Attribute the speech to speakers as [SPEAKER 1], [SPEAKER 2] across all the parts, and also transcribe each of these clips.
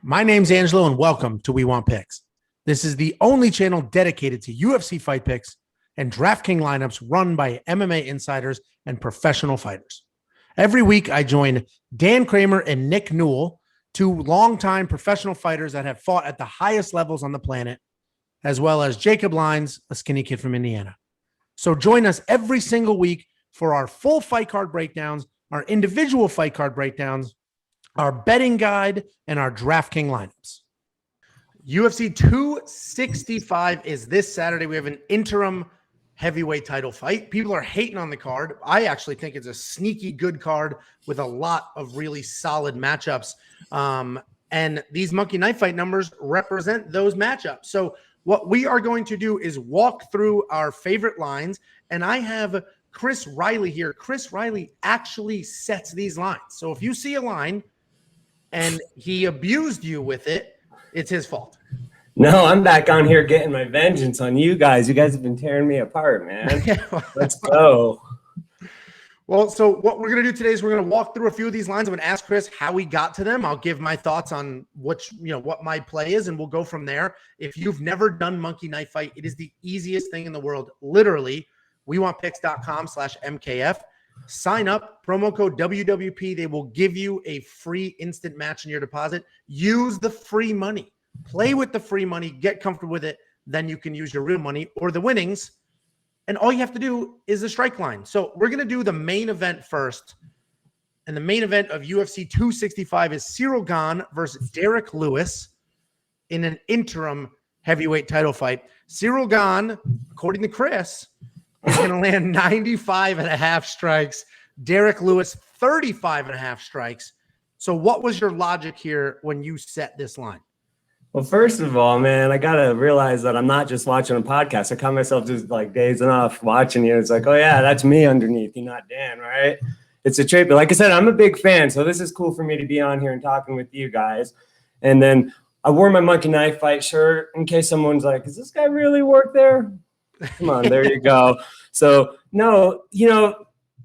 [SPEAKER 1] My name's Angelo, and welcome to We Want Picks. This is the only channel dedicated to UFC fight picks and DraftKings lineups run by MMA insiders and professional fighters. Every week, I join Dan Kramer and Nick Newell, two longtime professional fighters that have fought at the highest levels on the planet, as well as Jacob Lyons, a skinny kid from Indiana. So join us every single week for our full fight card breakdowns, our individual fight card breakdowns, our betting guide, and our DraftKings lineups. UFC 265 is this Saturday. We have an interim heavyweight title fight. People are hating on the card. I actually think it's a sneaky good card with a lot of really solid matchups. And these monkey knife fight numbers represent those matchups. So what we are going to do is walk through our favorite lines. And I have Chris Reilly here. Chris Reilly actually sets these lines. So if you see a line and he abused you with it, it's his fault.
[SPEAKER 2] No, I'm back on here getting my vengeance on you guys. You guys have been tearing me apart, man. Let's go.
[SPEAKER 1] Well, so what we're going to do today is we're going to walk through a few of these lines. I'm going to ask Chris how we got to them. I'll give my thoughts on what my play is, and we'll go from there. If you've never done monkey knife fight, it is the easiest thing in the world. Literally, wewantpicks.com/MKF. Sign up, promo code WWP. They will give you a free instant match in your deposit. Use the free money. Play with the free money. Get comfortable with it. Then you can use your real money or the winnings. And all you have to do is the strike line. So we're going to do the main event first. And the main event of UFC 265 is Ciryl Gane versus Derek Lewis in an interim heavyweight title fight. Ciryl Gane, according to Chris, is going to land 95.5 strikes. Derek Lewis, 35.5 strikes. So what was your logic here when you set this line?
[SPEAKER 2] Well, first of all, man, I got to realize that I'm not just watching a podcast. I caught myself just like dazing off watching you. It's like, oh, yeah, that's me underneath. You're not Dan, right? It's a trip. But like I said, I'm a big fan. So this is cool for me to be on here and talking with you guys. And then I wore my monkey knife fight shirt in case someone's like, does this guy really work there? Come on, there you go. So, no,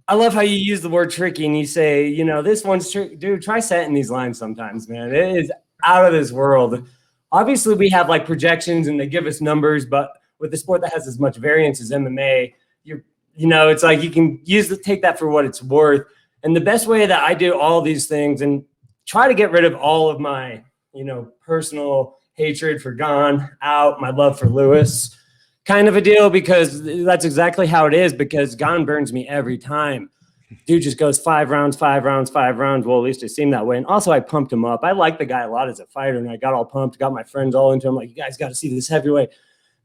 [SPEAKER 2] I love how you use the word tricky and you say, this one's tricky. Dude, try setting these lines sometimes, man. It is out of this world. Obviously, we have like projections and they give us numbers, but with the sport that has as much variance as MMA, it's like you can take that for what it's worth. And the best way that I do all these things and try to get rid of all of my, personal hatred for Gane out, my love for Lewis, kind of a deal, because that's exactly how it is, because Gane burns me every time. Dude just goes 5 rounds, 5 rounds, 5 rounds. Well, at least it seemed that way. And also I pumped him up. I like the guy a lot as a fighter, and I got all pumped, got my friends all into him. Like, you guys got to see this heavyweight.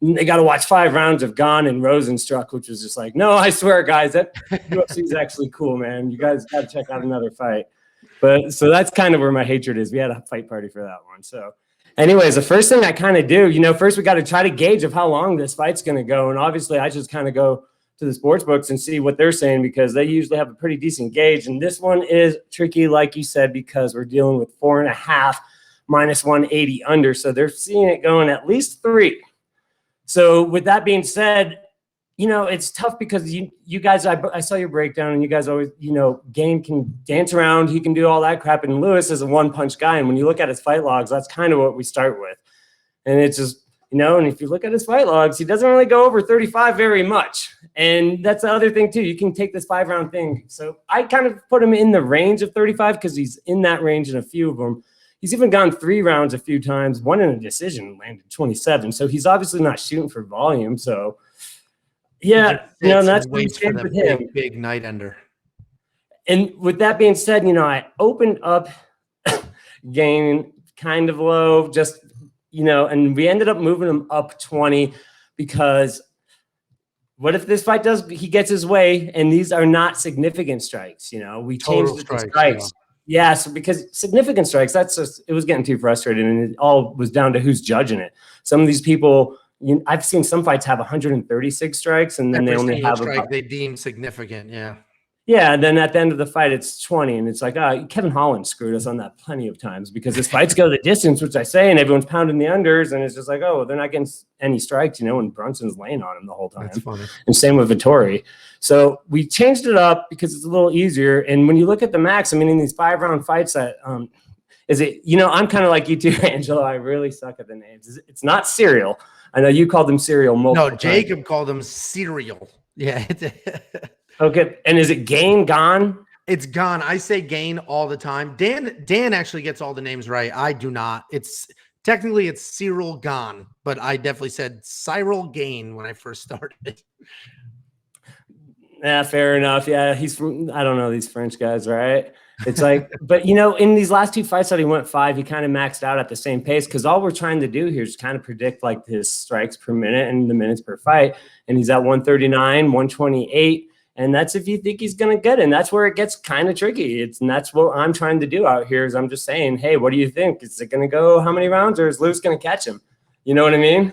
[SPEAKER 2] And they got to watch 5 rounds of Gane and Rosenstruck, which was just like, no, I swear, guys, that UFC is actually cool, man. You guys got to check out another fight. But so that's kind of where my hatred is. We had a fight party for that one. So anyways, the first thing I kind of do, first we got to try to gauge of how long this fight's going to go. And obviously I just kind of go to the sports books and see what they're saying, because they usually have a pretty decent gauge. And this one is tricky, like you said, because we're dealing with 4.5 minus 180 under. So they're seeing it going at least 3. So with that being said, it's tough because you guys, I saw your breakdown and you guys always, Gane can dance around. He can do all that crap. And Lewis is a one-punch guy. And when you look at his fight logs, that's kind of what we start with. And it's just, and if you look at his fight logs, he doesn't really go over 35 very much. And that's the other thing too. You can take this 5-round thing. So I kind of put him in the range of 35 because he's in that range in a few of them. He's even gone 3 rounds a few times, one in a decision, landed 27. So he's obviously not shooting for volume. So yeah, that's what we did with him.
[SPEAKER 1] Big night under.
[SPEAKER 2] And with that being said, I opened up Gane kind of low, just and we ended up moving him up 20 because what if this fight he gets his way and these are not significant strikes? We changed the strikes. Yeah, so because significant strikes, it was getting too frustrating, and it all was down to who's judging it. Some of these people, I've seen some fights have 136 strikes, and then they only have
[SPEAKER 1] strike they deem significant. Yeah.
[SPEAKER 2] Yeah, and then at the end of the fight, it's 20, and it's like, Kevin Holland screwed us on that plenty of times because his fights go the distance, which I say, and everyone's pounding the unders, and it's just like, they're not getting any strikes, and Brunson's laying on him the whole time.
[SPEAKER 1] That's funny.
[SPEAKER 2] And same with Vettori. So we changed it up because it's a little easier, and when you look at the max, in these 5-round fights that Is it, I'm kind of like you too, Angelo. I really suck at the names. It's not cereal. I know you called them cereal multiple
[SPEAKER 1] No, Jacob
[SPEAKER 2] times.
[SPEAKER 1] called them cereal. Yeah.
[SPEAKER 2] Okay. And is it Gane?
[SPEAKER 1] It's Gone. I say Gane all the time. Dan actually gets all the names right. I do not. It's technically Cyril Gane, but I definitely said Cyril Gane when I first started.
[SPEAKER 2] Yeah, fair enough. Yeah, he's from, I don't know these French guys, right? It's like, but in these last 2 fights that he went 5, he kind of maxed out at the same pace, because all we're trying to do here is kind of predict like his strikes per minute and the minutes per fight. And he's at 139, 128. And that's if you think he's going to get it. And that's where it gets kind of tricky. And that's what I'm trying to do out here is I'm just saying, hey, what do you think? Is it going to go how many rounds, or is Lewis going to catch him? You know what I mean?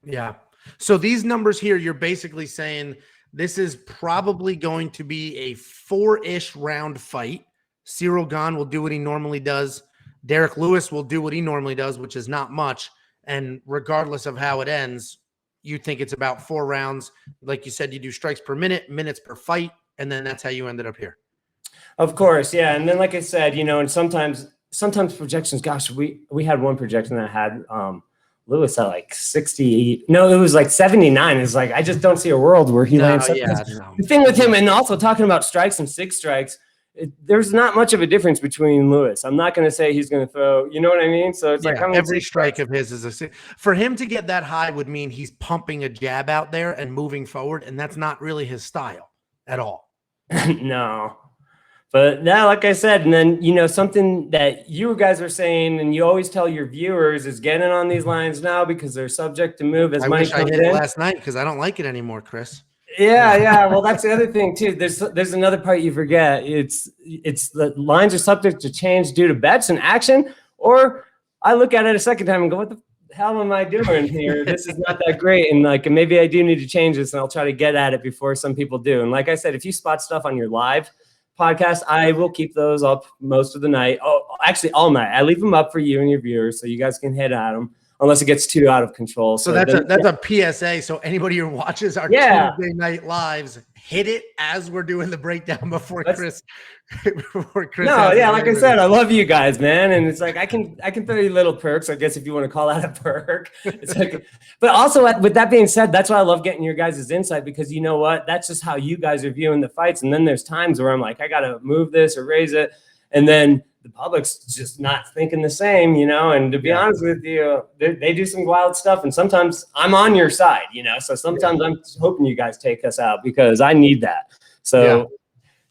[SPEAKER 1] Yeah. So these numbers here, you're basically saying this is probably going to be a 4-ish round fight. Cyril Gane will do what he normally does. Derek Lewis will do what he normally does, which is not much. And regardless of how it ends, you think it's about 4 rounds. Like you said, you do strikes per minute, minutes per fight, and then that's how you ended up here.
[SPEAKER 2] Of course, yeah. And then, like I said, and sometimes projections. Gosh, we had one projection that had Lewis at like 68. No, it was like 79. It's like I just don't see a world where he lands. The thing with him, and also talking about strikes and 6 strikes. There's not much of a difference between Lewis. I'm not going to say he's going to throw, you know what I mean? So it's like
[SPEAKER 1] every strike of his is for him to get that high would mean he's pumping a jab out there and moving forward, and that's not really his style at all.
[SPEAKER 2] No. But now, like I said, and then, something that you guys are saying, and you always tell your viewers, is getting on these lines now because they're subject to move as money comes in. I hit
[SPEAKER 1] it last night because I don't like it anymore, Chris.
[SPEAKER 2] Yeah. Well, that's the other thing too. There's another part you forget. It's the lines are subject to change due to bets and action. Or I look at it a second time and go, what the hell am I doing here? This is not that great. And like, maybe I do need to change this, and I'll try to get at it before some people do. And like I said, if you spot stuff on your live podcast, I will keep those up most of the night. Oh, actually all night. I leave them up for you and your viewers so you guys can hit at them. Unless it gets too out of control.
[SPEAKER 1] So that's a PSA. So anybody who watches our Tuesday night lives, hit it as we're doing the breakdown before Chris.
[SPEAKER 2] No, yeah, like I said, I love you guys, man. And it's like I can throw you little perks, I guess, if you want to call that a perk. It's like, but also with that being said, that's why I love getting your guys' insight, because you know what? That's just how you guys are viewing the fights. And then there's times where I'm like, I gotta move this or raise it. And then the public's just not thinking the same, and to be honest with you, they do some wild stuff. And sometimes I'm on your side, so sometimes I'm hoping you guys take us out because I need that. So,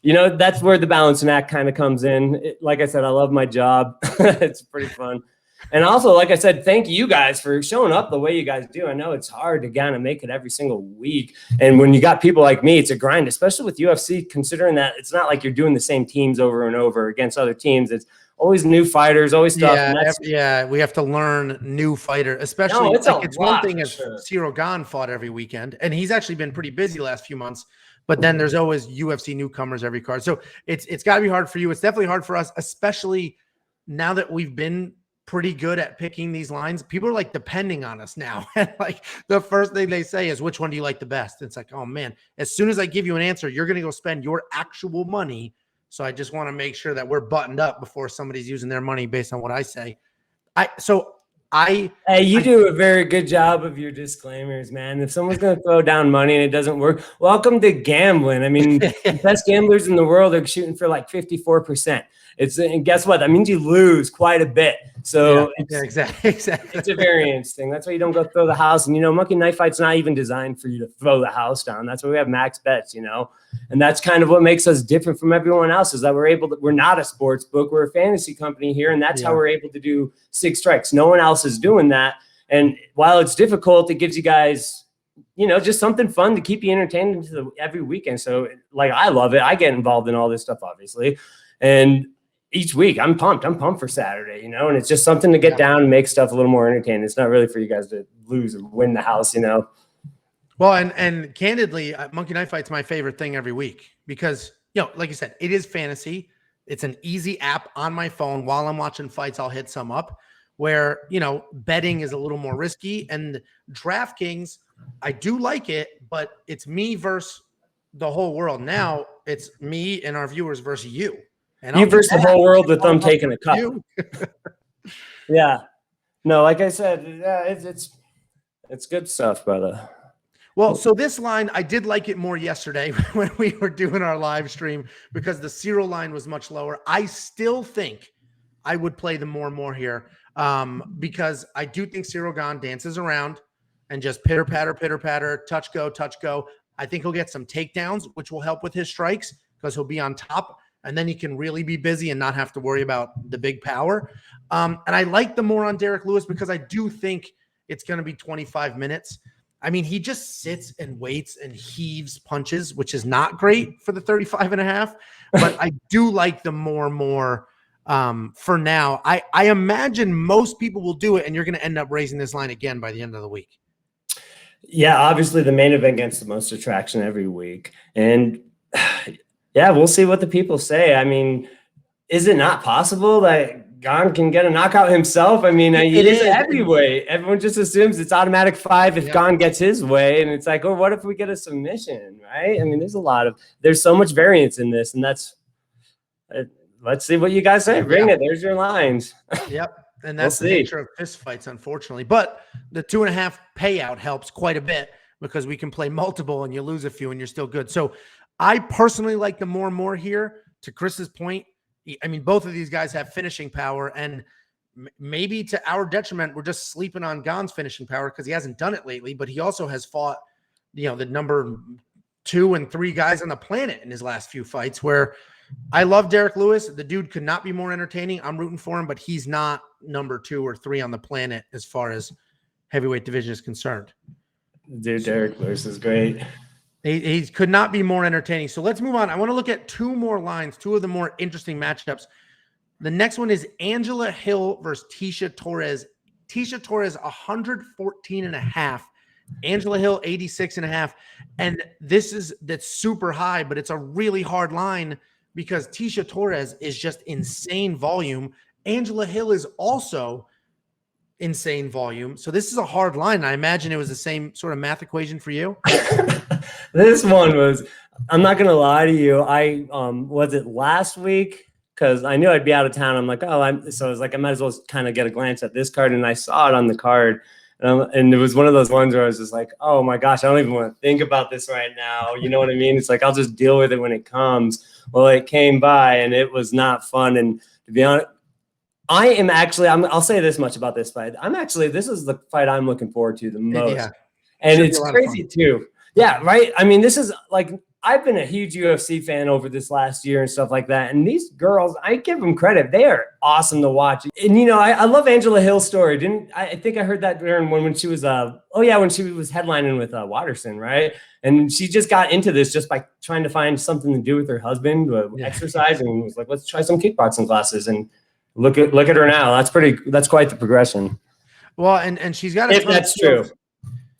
[SPEAKER 2] that's where the balancing act kind of comes in. Like I said, I love my job. It's pretty fun. And also, like I said, thank you guys for showing up the way you guys do. I know it's hard to kind of make it every single week. And when you got people like me, it's a grind, especially with UFC, considering that it's not like you're doing the same teams over and over against other teams. It's always new fighters, always stuff.
[SPEAKER 1] We have to learn new fighter, especially it's one thing if Cyril Gane fought every weekend, and he's actually been pretty busy last few months. But then there's always UFC newcomers every card. So it's got to be hard for you. It's definitely hard for us, especially now that we've been pretty good at picking these lines. People are like depending on us now. And like the first thing they say is, which one do you like the best? It's like, oh man, as soon as I give you an answer, you're going to go spend your actual money. So I just want to make sure that we're buttoned up before somebody's using their money based on what I say. Hey,
[SPEAKER 2] you do a very good job of your disclaimers, man. If someone's going to throw down money and it doesn't work, welcome to gambling. I mean, the best gamblers in the world are shooting for like 54%. And guess what? That means you lose quite a bit. So
[SPEAKER 1] exactly.
[SPEAKER 2] It's a variance thing. That's why you don't go throw the house. And Monkey Knife Fight's not even designed for you to throw the house down. That's why we have max bets, and that's kind of what makes us different from everyone else, is that we're not a sports book. We're a fantasy company here, and that's how we're able to do 6 strikes. No one else is doing that. And while it's difficult, it gives you guys, just something fun to keep you entertained every weekend. So like, I love it. I get involved in all this stuff, obviously. And each week I'm pumped for Saturday, and it's just something to get down and make stuff a little more entertaining. It's not really for you guys to lose or win the house,
[SPEAKER 1] Well, and candidly, Monkey Knife Fight's my favorite thing every week because, like you said, it is fantasy. It's an easy app on my phone. While I'm watching fights, I'll hit some up where, betting is a little more risky. And DraftKings, I do like it, but it's me versus the whole world. Now it's me and our viewers versus you. And
[SPEAKER 2] you versus the whole world with them taking a cut. Yeah. No, like I said, yeah, it's good stuff, brother.
[SPEAKER 1] Well, so this line, I did like it more yesterday when we were doing our live stream because the Cyril line was much lower. I still think I would play the more here because I do think Cyril Gane dances around and just pitter patter, touch go. I think he'll get some takedowns, which will help with his strikes because he'll be on top, and then he can really be busy and not have to worry about the big power. And I like the more on Derek Lewis because I do think it's going to be 25 minutes. I mean, he just sits and waits and heaves punches, which is not great for the 35.5, but I do like the more for now. I imagine most people will do it, and you're going to end up raising this line again by the end of the week.
[SPEAKER 2] Yeah, obviously the main event gets the most attraction every week. And yeah, we'll see what the people say. I mean, is it not possible that Gane can get a knockout himself? I mean, it is a heavyweight. Everyone just assumes it's automatic 5 if Gane gets his way. And it's like, oh, what if we get a submission, right? I mean, there's so much variance in this. And that's, let's see what you guys say. Bring it. There's your lines.
[SPEAKER 1] Yep. And that's the nature of fist fights, unfortunately. But the 2.5 payout helps quite a bit because we can play multiple and you lose a few and you're still good. So I personally like the more here. To Chris's point, I mean, both of these guys have finishing power, and maybe to our detriment, we're just sleeping on Gane's finishing power because he hasn't done it lately, but he also has fought, the number 2 and 3 guys on the planet in his last few fights, where I love Derek Lewis. The dude could not be more entertaining. I'm rooting for him, but he's not number 2 or 3 on the planet as far as heavyweight division is concerned.
[SPEAKER 2] Dude, Derek Lewis is great.
[SPEAKER 1] He could not be more entertaining. So let's move on. I want to look at 2 more lines, 2 of the more interesting matchups. The next one is Angela Hill versus Tecia Torres. Tecia Torres, 114.5. Angela Hill, 86.5. And that's super high, but it's a really hard line because Tecia Torres is just insane volume. Angela Hill is also insane volume. So this is a hard line. I imagine it was the same sort of math equation for you.
[SPEAKER 2] This one was, I'm not going to lie to you. Was it last week? Because I knew I'd be out of town. I'm like, so I was like, I might as well kind of get a glance at this card. And I saw it on the card. And it was one of those ones where I was just like, oh my gosh, I don't even want to think about this right now. You know what I mean? It's like, I'll just deal with it when it comes. Well, it came by and it was not fun. And to be honest, I'll say this much about this fight. This is the fight I'm looking forward to the most. Yeah. And it's crazy too. Yeah, right. I mean, this is like, I've been a huge UFC fan over this last year and stuff like that. And these girls, I give them credit. They are awesome to watch. And, I love Angela Hill's story. I think I heard that during when she was, when she was headlining with Watterson, right? And she just got into this just by trying to find something to do with her husband, exercise, and was like, let's try some kickboxing classes. And look at her now. That's quite the progression.
[SPEAKER 1] Well, and she's got
[SPEAKER 2] if that's true.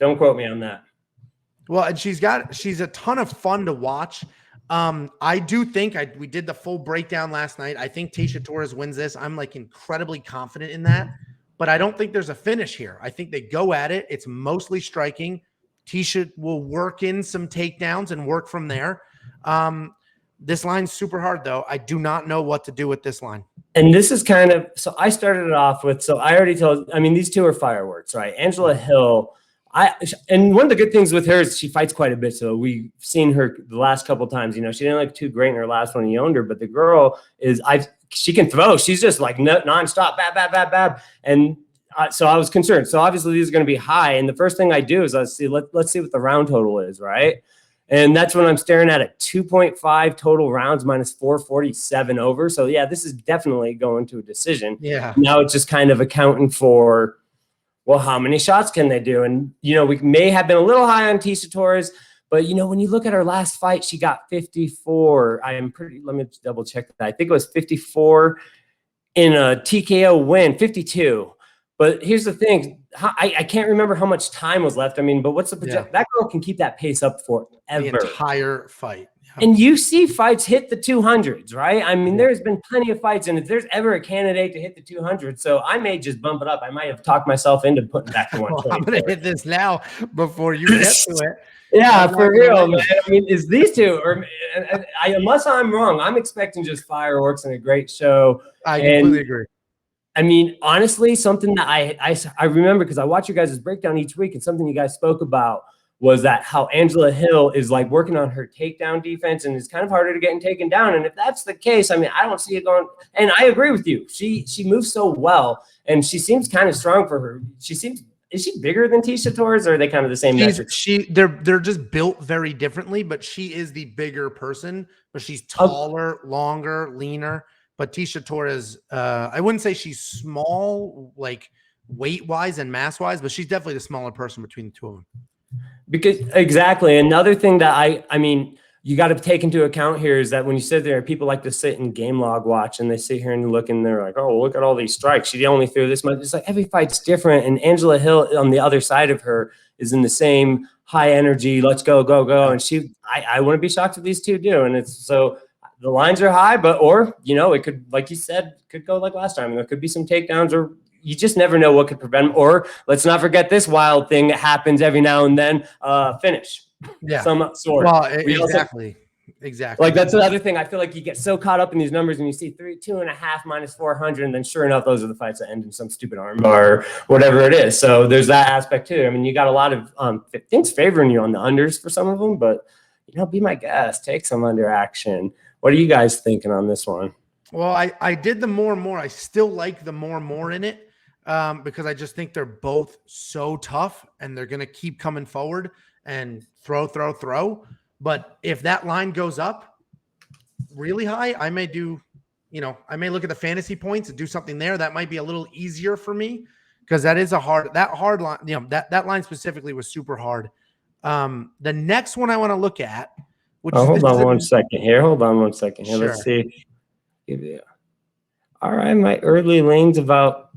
[SPEAKER 2] Don't quote me on that.
[SPEAKER 1] Well, and she's a ton of fun to watch. I do think we did the full breakdown last night. I think Tecia Torres wins this. I'm like incredibly confident in that, but I don't think there's a finish here. I think they go at it. It's mostly striking. Tecia will work in some takedowns and work from there. This line's super hard though. I do not know what to do with this line.
[SPEAKER 2] And this is so I started it off with, I already these 2 are fireworks, right? Angela Hill, and one of the good things with her is she fights quite a bit. So we've seen her the last couple of times. She didn't look too great in her last one. He owned her, but the girl she can throw. She's just like nonstop, bab. And so I was concerned. So obviously these are going to be high. And the first thing I do is let's see what the round total is, right? And that's when I'm staring at it. 2.5 total rounds minus 447 over. So yeah, this is definitely going to a decision.
[SPEAKER 1] Yeah.
[SPEAKER 2] Now it's just kind of accounting for, well, how many shots can they do? And, we may have been a little high on Tecia Torres, but, when you look at her last fight, she got 54. Let me double check that. I think it was 54 in a TKO win, 52. But here's the thing. I can't remember how much time was left. But what's the projection? That girl can keep that pace up forever.
[SPEAKER 1] The entire fight. Yeah.
[SPEAKER 2] And you see fights hit the 200s, right? I mean, there's been plenty of fights, and if there's ever a candidate to hit the 200, so I may just bump it up. I might have talked myself into putting back to 120.
[SPEAKER 1] Well, I'm going to hit this now before you get to it.
[SPEAKER 2] Yeah, for real, man. I mean, is these two, or unless I'm wrong, I'm expecting just fireworks and a great show.
[SPEAKER 1] I completely agree.
[SPEAKER 2] I mean, honestly, something that I remember, because I watch you guys' breakdown each week, and something you guys spoke about was that how Angela Hill is like working on her takedown defense, and it's kind of harder to get taken down. And if that's the case, I mean, I don't see it going. And I agree with you. She moves so well, and she seems kind of strong for her. Is she bigger than Tisha Torres, or are they kind of the same metrics?
[SPEAKER 1] They're just built very differently, but she is the bigger person, but she's taller, longer, leaner. But Tisha Torres, I wouldn't say she's small, like weight-wise and mass-wise, but she's definitely the smaller person between the two of them.
[SPEAKER 2] Because exactly. Another thing that I mean, you got to take into account here is that when you sit there, people like to sit and game log watch, and they sit here and look, and they're like, oh, look at all these strikes. She only threw this much. It's like every fight's different. And Angela Hill on the other side of her is in the same high energy. Let's go, go, go. And I wouldn't be shocked if these two do. And it's so the lines are high, or, it could, like you said, could go like last time. And there could be some takedowns, or you just never know what could prevent them. Or let's not forget this wild thing that happens every now and then, finish.
[SPEAKER 1] Yeah.
[SPEAKER 2] Some sort.
[SPEAKER 1] Well, exactly. Exactly.
[SPEAKER 2] Like, that's another thing. I feel like you get so caught up in these numbers, and you see 2.5 minus 400, and then sure enough, those are the fights that end in some stupid arm or whatever it is. So there's that aspect too. I mean, you got a lot of things favoring you on the unders for some of them, but be my guest, take some under action. What are you guys thinking on this one?
[SPEAKER 1] Well, I did the more and more. I still like the more and more in it. Because I just think they're both so tough, and they're going to keep coming forward and throw. But if that line goes up really high, I may do, I may look at the fantasy points and do something there. That might be a little easier for me, because that is hard line. That line specifically was super hard. The next one I want to look at, which
[SPEAKER 2] hold on one second here. Sure. Let's see. All right. My early lane's about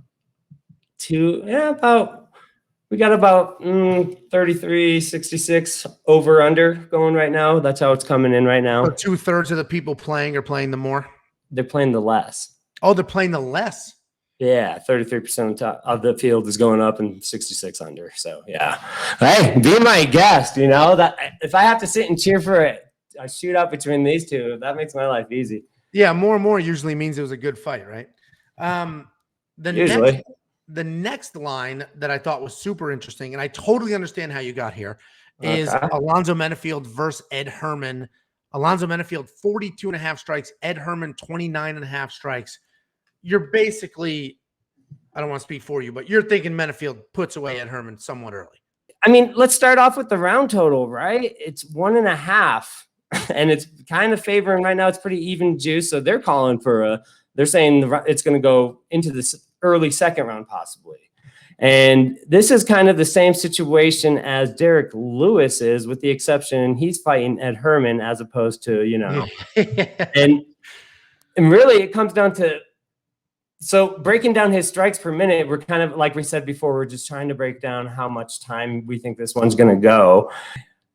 [SPEAKER 2] we got about 33-66 over under going right now. That's how it's coming in right now.
[SPEAKER 1] So 2/3 of the people playing are playing the more.
[SPEAKER 2] They're playing the less.
[SPEAKER 1] Oh, they're playing the less.
[SPEAKER 2] Yeah, 33% of the field is going up and 66 under. So yeah, hey, be my guest. That if I have to sit and cheer for a shootout between these two, that makes my life easy.
[SPEAKER 1] Yeah, more and more usually means it was a good fight, right? The next line that I thought was super interesting, and I totally understand how you got here, is Alonzo Menafield versus Ed Herman. Alonzo Menafield, 42.5 strikes. Ed Herman, 29.5 strikes. You're basically, I don't want to speak for you, but you're thinking Menafield puts away Ed Herman somewhat early.
[SPEAKER 2] I mean, let's start off with the round total, right? It's 1.5, and it's kind of favoring right now. It's pretty even juice, so they're calling for they're saying it's going to go into this early second round possibly. And this is kind of the same situation as Derek Lewis is, with the exception he's fighting Ed Herman as opposed to, and really it comes down to, so breaking down his strikes per minute, we're kind of, like we said before, we're just trying to break down how much time we think this one's going to go.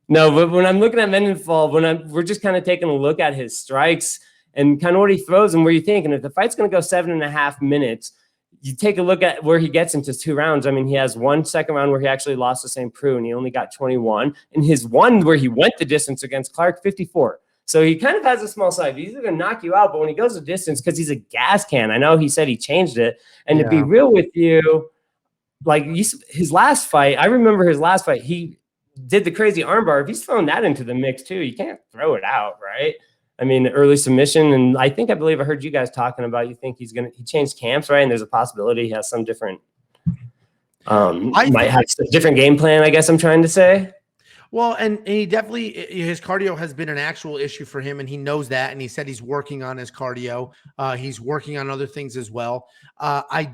[SPEAKER 2] No, but when I'm looking at Mendenfall, we're just kind of taking a look at his strikes and kind of what he throws and where you think. And if the fight's going to go 7.5 minutes, you take a look at where he gets into 2 rounds. I mean, he has 1 second round where he actually lost to St. Preux, and he only got 21. And his one where he went the distance against Clark, 54. So he kind of has a small side. He's going to knock you out, but when he goes the distance, because he's a gas can, I know he said he changed it. And to be real with you, like his last fight, I remember his last fight, he did the crazy armbar. If he's throwing that into the mix too, you can't throw it out, right? I mean, early submission, and I believe I heard you guys talking about, you think he changed camps, right? And there's a possibility he has some different, might have a different game plan, I guess I'm trying to say.
[SPEAKER 1] Well, and he definitely, his cardio has been an actual issue for him, and he knows that, and he said he's working on his cardio. He's working on other things as well. I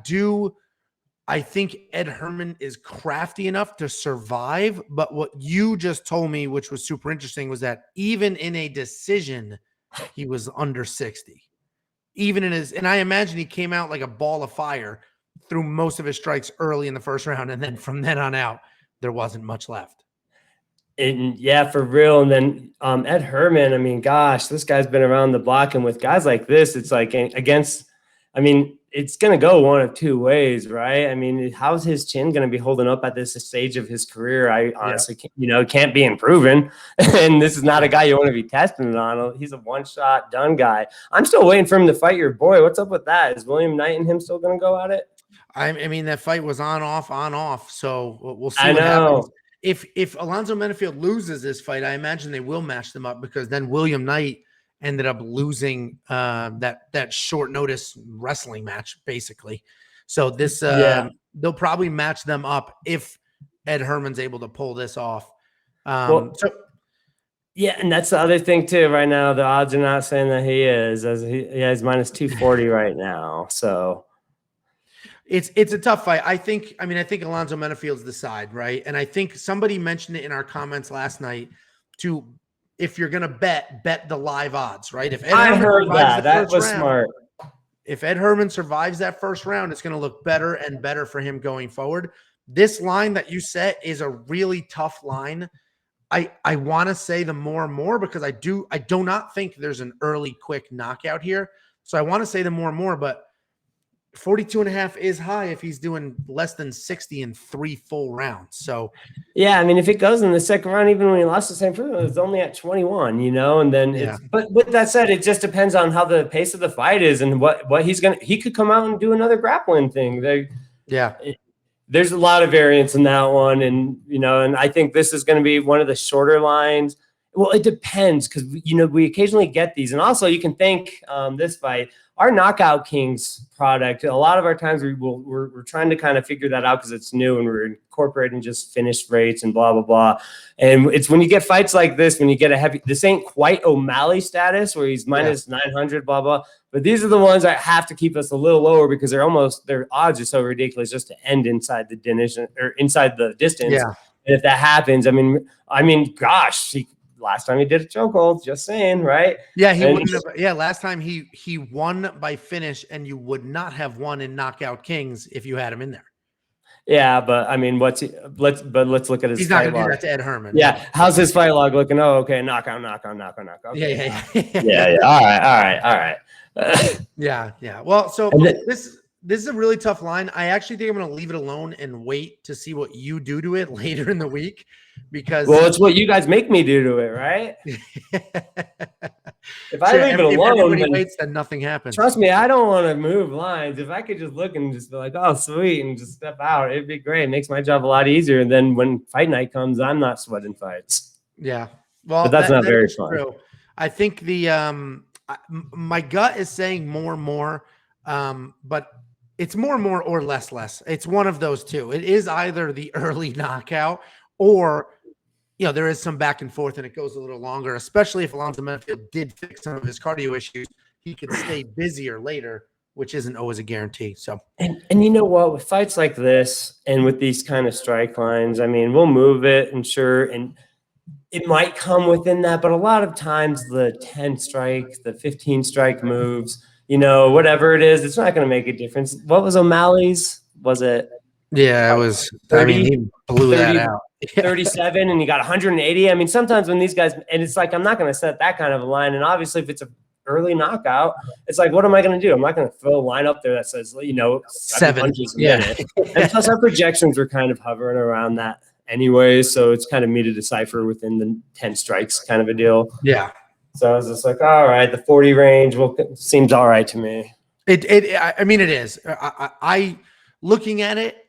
[SPEAKER 1] think Ed Herman is crafty enough to survive, but what you just told me, which was super interesting, was that even in a decision, he was under 60. Even in his, and I imagine he came out like a ball of fire, threw most of his strikes early in the first round, and then from then on out, there wasn't much left.
[SPEAKER 2] And yeah, for real. And then Ed Herman, I mean, gosh, this guy's been around the block, and with guys like this, it's like against, I mean, it's going to go one of two ways, right? I mean, how's his chin going to be holding up at this stage of his career? I honestly, can't be improving. And this is not a guy you want to be testing it on. He's a one-shot done guy. I'm still waiting for him to fight your boy. What's up with that? Is William Knight and him still going to go at it?
[SPEAKER 1] I mean, that fight was on, off. So we'll see
[SPEAKER 2] what happens.
[SPEAKER 1] If Alonzo Menifield loses this fight, I imagine they will match them up, because then William Knight ended up losing that short notice wrestling match, basically. So this they'll probably match them up if Ed Herman's able to pull this off. And
[SPEAKER 2] that's the other thing too. Right now, the odds are not saying that he is. He's minus 240 right now. So
[SPEAKER 1] it's a tough fight. I think Alonzo Menifield's the side, right? And I think somebody mentioned it in our comments last night if you're going to bet the live odds, right? If Ed Herman
[SPEAKER 2] heard that was smart.
[SPEAKER 1] If Ed Herman survives that first round, it's going to look better and better for him going forward. This line that you set is a really tough line. I want to say the more, because I do not think there's an early quick knockout here. So I want to say the more, but 42.5 is high if he's doing less than 60 in 3 full rounds. So
[SPEAKER 2] yeah, I mean, if it goes in the second round, even when he lost the same first round, it's only at 21, and then but with that said, it just depends on how the pace of the fight is and what he could come out and do another grappling thing. There's a lot of variance in that one. And, and I think this is going to be one of the shorter lines. Well, it depends, because, we occasionally get these. And also you can thank this fight, our Knockout Kings product. A lot of our times we're trying to kind of figure that out because it's new and we're incorporating just finished rates and blah, blah, blah. And it's when you get fights like this, when you get this ain't quite O'Malley status where he's minus 900, blah, blah. But these are the ones that have to keep us a little lower because their odds are so ridiculous just to end inside the inside the distance. Yeah. And if that happens, I mean, gosh, last time he did a chokehold, just saying, right?
[SPEAKER 1] Yeah, he wouldn't have. Yeah, last time he won by finish, and you would not have won in Knockout Kings if you had him in there.
[SPEAKER 2] Yeah, but I mean, let's look at his.
[SPEAKER 1] He's not going to do that to Ed Herman.
[SPEAKER 2] Yeah, how's his fight log looking? Oh, okay, knockout. Okay. Yeah. All right.
[SPEAKER 1] Yeah. Well, so this is a really tough line. I actually think I'm going to leave it alone and wait to see what you do to it later in the week, because
[SPEAKER 2] it's what you guys make me do to it, right? If I leave it alone,
[SPEAKER 1] then nothing happens.
[SPEAKER 2] Trust me, I don't want to move lines. If I could just look and just be like, oh, sweet, and just step out, it'd be great. It makes my job a lot easier. And then when fight night comes, I'm not sweating fights.
[SPEAKER 1] Yeah. Well,
[SPEAKER 2] but that's not very fun.
[SPEAKER 1] True. I think my gut is saying more, but it's more or less. It's one of those two. It is either the early knockout or, there is some back and forth and it goes a little longer, especially if Alonzo Menifield did fix some of his cardio issues. He could stay busier later, which isn't always a guarantee. So,
[SPEAKER 2] and you know what, with fights like this and with these kind of strike lines, I mean, we'll move it and sure. And it might come within that, but a lot of times the 10 strike, the 15 strike moves, whatever it is, it's not going to make a difference. What was O'Malley's? Was it?
[SPEAKER 1] Yeah, it was. 30, he blew 30, that out.
[SPEAKER 2] 37, and you got 180. I mean, sometimes when these guys, and it's like, I'm not going to set that kind of a line. And obviously, if it's an early knockout, it's like, what am I going to do? I'm not going to throw a line up there that says, 7 punches a minute. And plus, our projections were kind of hovering around that anyway. So it's kind of me to decipher within the 10 strikes kind of a deal.
[SPEAKER 1] Yeah.
[SPEAKER 2] So I was just like, all right, the 40 range seems all right to me.
[SPEAKER 1] I mean, it is. I looking at it,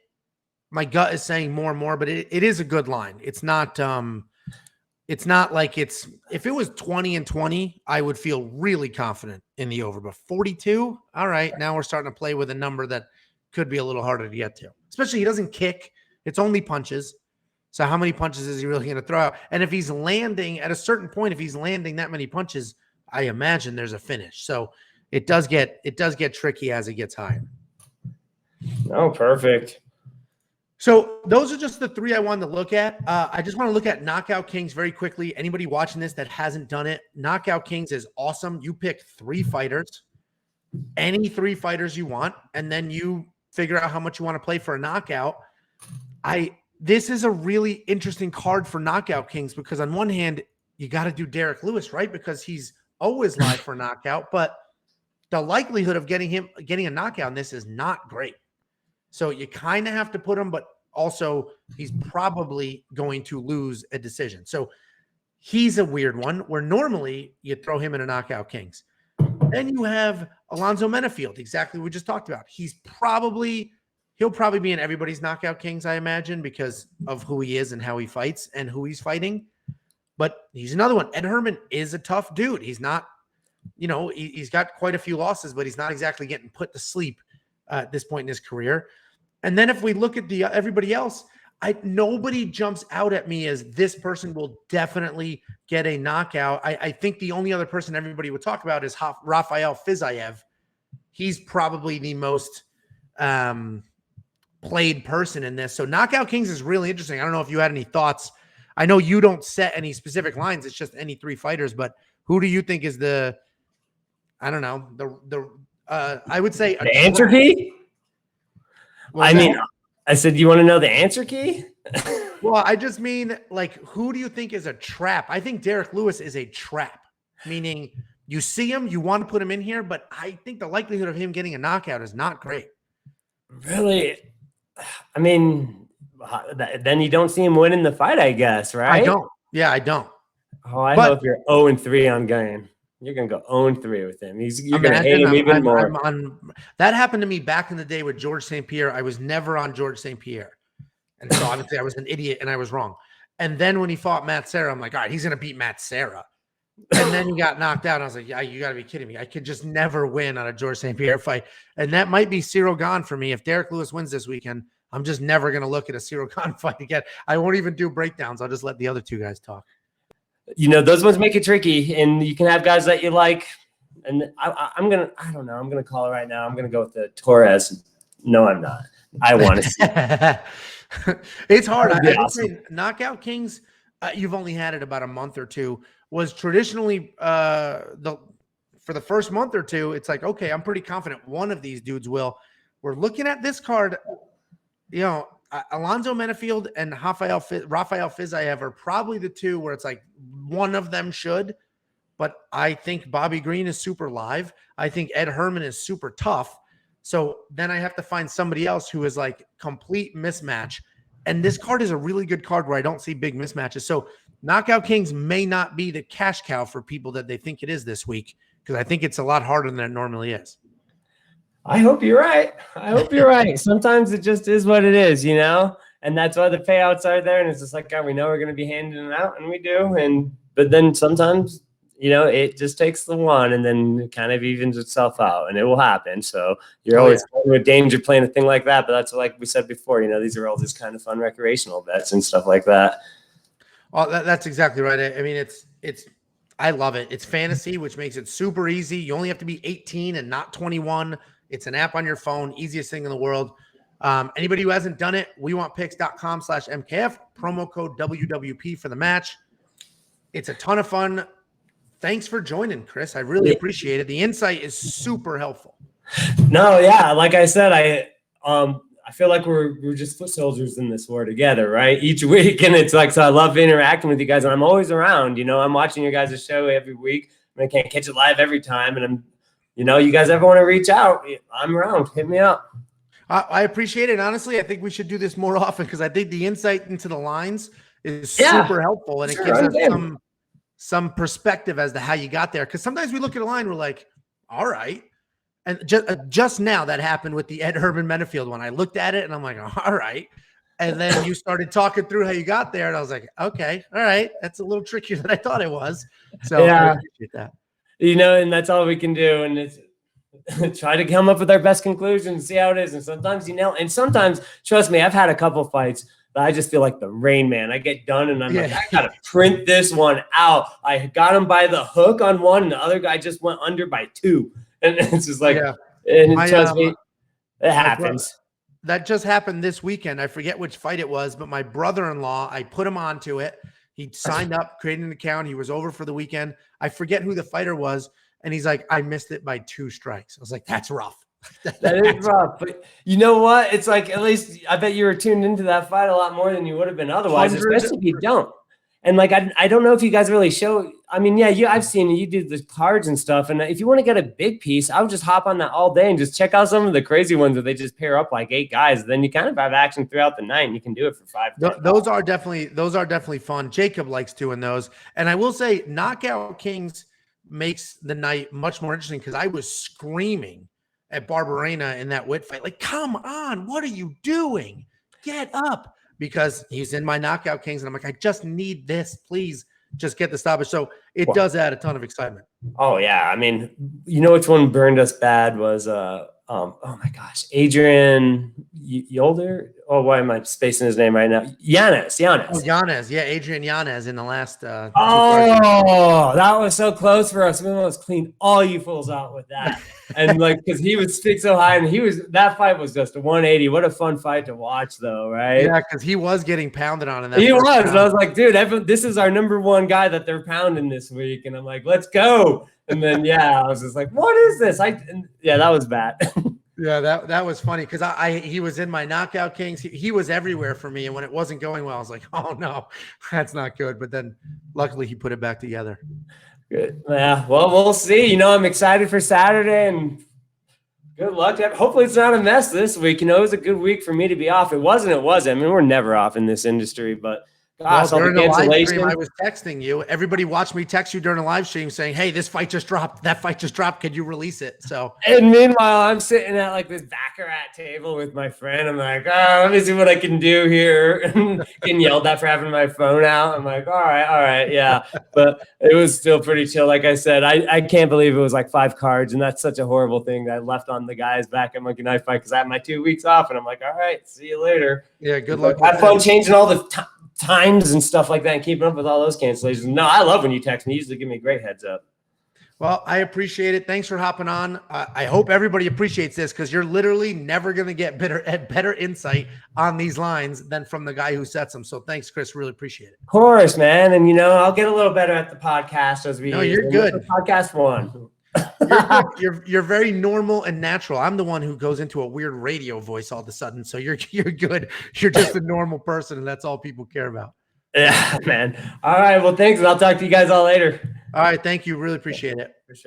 [SPEAKER 1] my gut is saying more, but it is a good line. It's not like if it was 20-20, I would feel really confident in the over, but 42, all right, now we're starting to play with a number that could be a little harder to get to, especially he doesn't kick. It's only punches. So how many punches is he really going to throw out? And if he's landing at a certain point, if he's landing that many punches, I imagine there's a finish. So it does get tricky as it gets higher.
[SPEAKER 2] Oh, perfect.
[SPEAKER 1] So those are just the 3 I wanted to look at. I just want to look at Knockout Kings very quickly. Anybody watching this that hasn't done it, Knockout Kings is awesome. You pick 3 fighters, any 3 fighters you want, and then you figure out how much you want to play for a knockout. this is a really interesting card for Knockout Kings because on one hand, you got to do Derek Lewis, right? Because he's always live for knockout, but the likelihood of getting a knockout in this is not great. So you kind of have to put him, but also he's probably going to lose a decision. So he's a weird one where normally you throw him in a Knockout Kings. Then you have Alonzo Menafield, exactly what we just talked about. He'll probably be in everybody's Knockout Kings, I imagine, because of who he is and how he fights and who he's fighting. But he's another one. Ed Herman is a tough dude. He's not, he's got quite a few losses, but he's not exactly getting put to sleep at this point in his career. And then if we look at everybody else, nobody jumps out at me as this person will definitely get a knockout. I think the only other person everybody would talk about is Rafael Fiziev. He's probably the most played person in this. So Knockout Kings is really interesting. I don't know if you had any thoughts. I know you don't set any specific lines. It's just any three fighters, but who do you think is I would say
[SPEAKER 2] the answer key? I said, you want to know the answer key?
[SPEAKER 1] Well, I just mean, who do you think is a trap? I think Derek Lewis is a trap, meaning you see him, you want to put him in here, but I think the likelihood of him getting a knockout is not great.
[SPEAKER 2] Really? I mean, then you don't see him winning the fight, I guess, right?
[SPEAKER 1] I don't. Yeah, I don't.
[SPEAKER 2] Oh, I hope you're 0-3 on Gane. You're going to go 0-3 with him. You're going to hate him even more.
[SPEAKER 1] That happened to me back in the day with George St. Pierre. I was never on George St. Pierre. And so obviously I was an idiot and I was wrong. And then when he fought Matt Serra, I'm like, all right, he's going to beat Matt Serra. And then he got knocked out. I was like, yeah, you got to be kidding me. I could just never win on a George St. Pierre fight. And that might be Cyril Gane for me. If Derek Lewis wins this weekend, I'm just never going to look at a Cyril Gane fight again. I won't even do breakdowns. I'll just let the other two guys talk.
[SPEAKER 2] Those ones make it tricky, and you can have guys that you like. And I'm going to call it right now. I'm going to go with the Torres. No, I'm not. I want to see.
[SPEAKER 1] It's hard. I would say Knockout Kings, you've only had it about a month or two, was traditionally for the first month or two, it's like, okay, I'm pretty confident one of these dudes will. We're looking at this card, Alonzo Menafield and Rafael Fiziev are probably the two where it's like one of them should, but I think Bobby Green is super live. I think Ed Herman is super tough. So then I have to find somebody else who is like complete mismatch. And this card is a really good card where I don't see big mismatches. So Knockout Kings may not be the cash cow for people that they think it is this week, because I think it's a lot harder than it normally is.
[SPEAKER 2] I hope you're right. Sometimes it just is what it is, and that's why the payouts are there. And it's just like, God, we know we're going to be handing it out, and we do. But then sometimes, it just takes the one, and then it kind of evens itself out, and it will happen. So you're always with danger playing a thing like that. But that's like we said before, these are all just kind of fun recreational bets and stuff like that.
[SPEAKER 1] Oh, that's exactly right. I mean, I love it. It's fantasy, which makes it super easy. You only have to be 18 and not 21. It's an app on your phone, easiest thing in the world. Anybody who hasn't done it, wewantpicks.com/MKF, promo code WWP for the match. It's a ton of fun. Thanks for joining, Chris. I really appreciate it. The insight is super helpful.
[SPEAKER 2] No, yeah. Like I said, I feel like we're just foot soldiers in this war together, right? Each week. And it's like, so I love interacting with you guys, and I'm always around. I'm watching your guys' show every week. I can't catch it live every time. And you guys ever want to reach out, I'm around. Hit me up.
[SPEAKER 1] I appreciate it. Honestly, I think we should do this more often because I think the insight into the lines is super helpful, and it gives us some perspective as to how you got there. Because sometimes we look at a line, we're like, all right. And just now that happened with the Ed Herman Menafield one. I looked at it and I'm like, all right. And then you started talking through how you got there, and I was like, okay, all right. That's a little trickier than I thought it was. So I appreciate that.
[SPEAKER 2] And that's all we can do. And it's try to come up with our best conclusions, see how it is. And sometimes and sometimes, trust me, I've had a couple fights that I just feel like the Rain Man. I get done and I'm like, I got to print this one out. I got him by the hook on one, and the other guy just went under by 2. And it's just like, and trust me, it happens.
[SPEAKER 1] That just happened this weekend. I forget which fight it was, but my brother-in-law, I put him onto it. He signed up, created an account. He was over for the weekend. I forget who the fighter was. And he's like, I missed it by 2 strikes. I was like, that's rough.
[SPEAKER 2] That is rough. But you know what? It's like, at least I bet you were tuned into that fight a lot more than you would have been otherwise, especially if you don't. And like, I don't know if you guys really show. I mean, yeah, I've seen you do the cards and stuff. And if you want to get a big piece, I would just hop on that all day and just check out some of the crazy ones where they just pair up like 8 guys. Then you kind of have action throughout the night, and you can do it for 5.
[SPEAKER 1] Those are definitely fun. Jacob likes doing those, and I will say, Knockout Kings makes the night much more interesting because I was screaming at Barberena in that Witt fight, like, "Come on, what are you doing? Get up!" Because he's in my Knockout Kings, and I'm like, I just need this. Please just get the stoppage. So it does add a ton of excitement.
[SPEAKER 2] Oh, yeah. I mean, you know which one burned us bad was, oh, my gosh, Adrian Yolder. Oh, why am I spacing his name right now? Yanez.
[SPEAKER 1] Oh, Yanez. Yeah, Adrian Yanez in the last.
[SPEAKER 2] That was so close for us. We almost cleaned all you fools out with that. And like, because he would stick so high, and that fight was just a 180. What a fun fight to watch, though, right?
[SPEAKER 1] Yeah, because he was getting pounded on in that.
[SPEAKER 2] He was. And I was like, dude, this is our #1 guy that they're pounding this week. And I'm like, let's go. And then, yeah, I was just like, what is this? Yeah, that was bad.
[SPEAKER 1] Yeah, that was funny because he was in my Knockout Kings. He was everywhere for me. And when it wasn't going well, I was like, oh, no, that's not good. But then luckily he put it back together.
[SPEAKER 2] Good. Yeah, well, we'll see. You know, I'm excited for Saturday, and good luck. Hopefully it's not a mess this week. You know, it was a good week for me to be off. It wasn't. I mean, we're never off in this industry, but gosh,
[SPEAKER 1] during the live stream, I was texting you. Everybody watched me text you during the live stream saying, "Hey, this fight just dropped. That fight just dropped. Could you release it?" So,
[SPEAKER 2] and meanwhile, I'm sitting at like this baccarat table with my friend. I'm like, oh, let me see what I can do here. Getting yelled at for having my phone out. I'm like, all right, yeah. But it was still pretty chill. Like I said, I can't believe it was like 5 cards, and that's such a horrible thing that I left on the guys back at Monkey Knife Fight because I had my 2 weeks off, and I'm like, all right, see you later.
[SPEAKER 1] Yeah, good luck.
[SPEAKER 2] Have fun changing all the times and stuff like that and keeping up with all those cancellations. No, I love when you text me. You usually give me a great heads up.
[SPEAKER 1] Well, I appreciate it. Thanks for hopping on. I hope everybody appreciates this because you're literally never going to get better insight on these lines than from the guy who sets them. So thanks, Chris. Really appreciate it.
[SPEAKER 2] Of course, man. And, you know, I'll get a little better at the podcast as we.
[SPEAKER 1] No, you're good.
[SPEAKER 2] Podcast 1.
[SPEAKER 1] You're very normal and natural. I'm the one who goes into a weird radio voice all of a sudden. So you're good. You're just a normal person, and that's all people care about.
[SPEAKER 2] Yeah, man. All right. Well, thanks, and I'll talk to you guys all later.
[SPEAKER 1] All right. Thank you. Really appreciate it.
[SPEAKER 2] For sure.